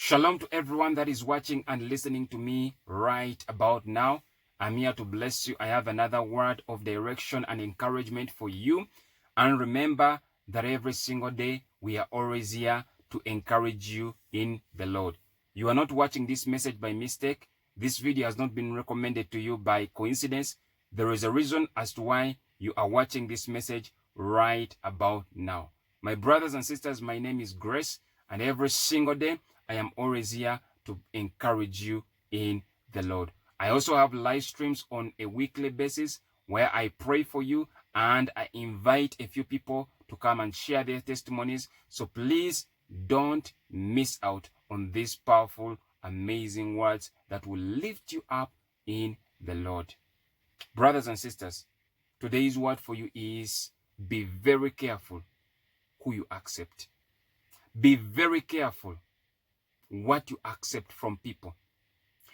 Shalom to everyone that is watching and listening to me right about now. I'm here to bless you. I have another word of direction and encouragement for you. And remember that every single day we are always here to encourage you in the Lord. You are not watching this message by mistake. This video has not been recommended to you by coincidence. There is a reason as to why you are watching this message right about now. My brothers and sisters, my name is Grace, and every single day I am always here to encourage you in the Lord. I also have live streams on a weekly basis where I pray for you and I invite a few people to come and share their testimonies. So please don't miss out on these powerful, amazing words that will lift you up in the Lord. Brothers and sisters, today's word for you is be very careful who you accept. Be very careful what you accept from people.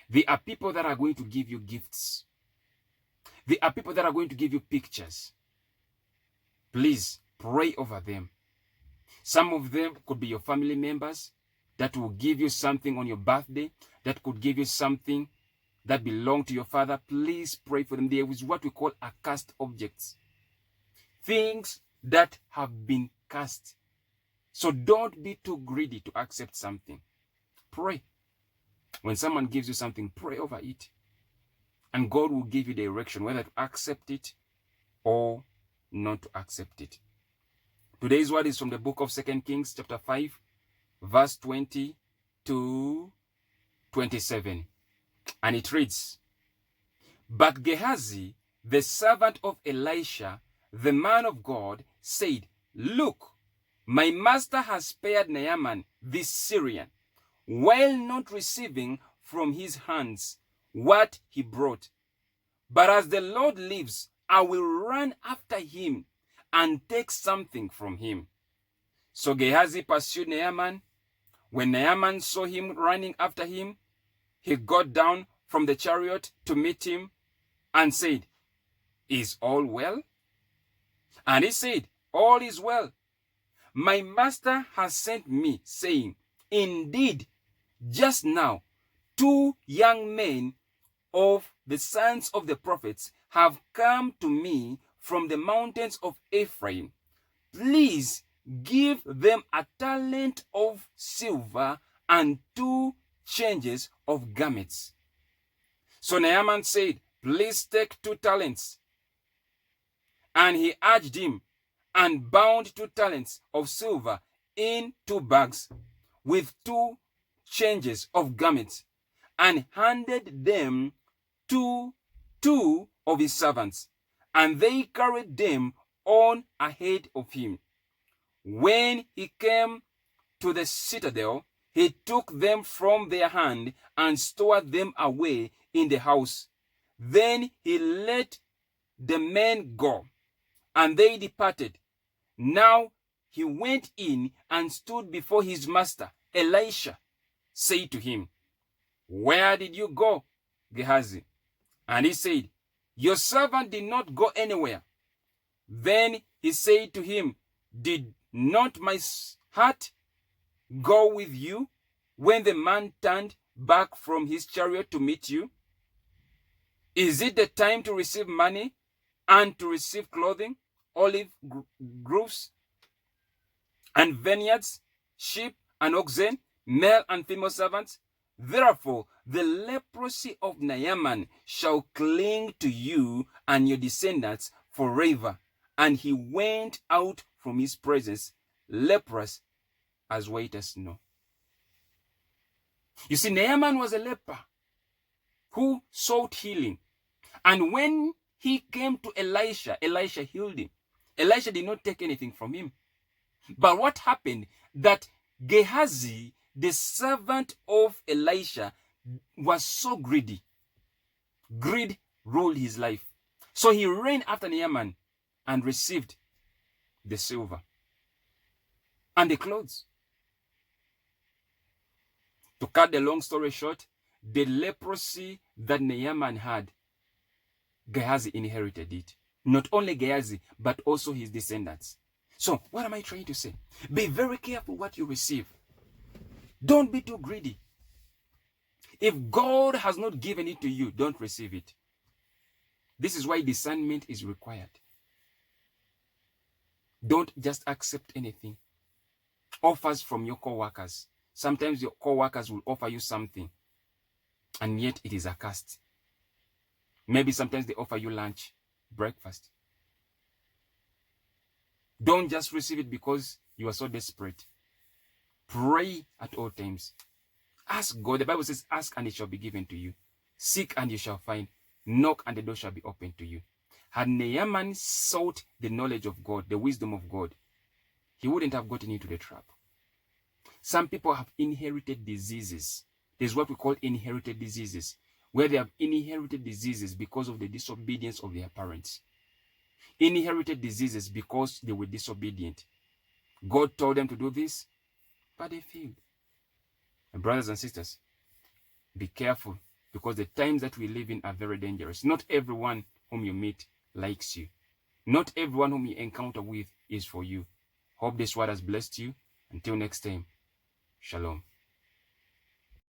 There are people that are going to give you gifts. There are people that are going to give you pictures. Please pray over them. Some of them could be your family members that will give you something on your birthday, that could give you something that belonged to your father. Please pray for them. There is what we call accursed objects. Things that have been cursed. So don't be too greedy to accept something. Pray. When someone gives you something, pray over it. And God will give you direction whether to accept it or not to accept it. Today's word is from the book of 2 Kings chapter 5, verse 20 to 27. And it reads, But Gehazi, the servant of Elisha, the man of God, said, Look, my master has spared Naaman, this Syrian, while not receiving from his hands what he brought. But as the Lord lives, I will run after him and take something from him. So Gehazi pursued Naaman. When Naaman saw him running after him, he got down from the chariot to meet him and said, Is all well? And he said, All is well. My master has sent me, saying, Indeed, just now, 2 young men of the sons of the prophets have come to me from the mountains of Ephraim. Please give them a talent of silver and 2 changes of garments. So Naaman said, Please take 2 talents. And he urged him and bound 2 talents of silver in 2 bags with 2 changes of garments, and handed them to 2 of his servants, and they carried them on ahead of him. When he came to the citadel, he took them from their hand and stored them away in the house. Then he let the men go, and they departed. Now he went in and stood before his master. Elisha said to him, Where did you go, Gehazi? And he said, Your servant did not go anywhere. Then he said to him, Did not my heart go with you when the man turned back from his chariot to meet you? Is it the time to receive money and to receive clothing, olive groves, and vineyards, sheep and oxen, male and female servants? Therefore, the leprosy of Naaman shall cling to you and your descendants forever. And he went out from his presence, leprous as white as snow. You see, Naaman was a leper who sought healing. And when he came to Elisha, Elisha healed him. Elisha did not take anything from him. But what happened? That Gehazi, the servant of Elisha, was so greedy. Greed ruled his life. So he ran after Naaman and received the silver and the clothes. To cut the long story short, the leprosy that Naaman had, Gehazi inherited it. Not only Gehazi, but also his descendants. So, what am I trying to say? Be very careful what you receive. Don't be too greedy. If God has not given it to you, don't receive it. This is why discernment is required. Don't just accept anything. Offers from your co-workers. Sometimes your co-workers will offer you something, and yet it is a cost. Maybe sometimes they offer you lunch, breakfast. Don't just receive it because you are so desperate. Pray at all times. Ask God. The Bible says, ask and it shall be given to you. Seek and you shall find. Knock and the door shall be opened to you. Had Naaman sought the knowledge of God, the wisdom of God, he wouldn't have gotten into the trap. Some people have inherited diseases. There's what we call inherited diseases, where they have inherited diseases because of the disobedience of their parents. Inherited diseases because they were disobedient. God told them to do this, but they failed. And brothers and sisters, be careful, because the times that we live in are very dangerous. Not everyone whom you meet likes you. Not everyone whom you encounter with is for you. Hope this word has blessed you. Until next time, shalom.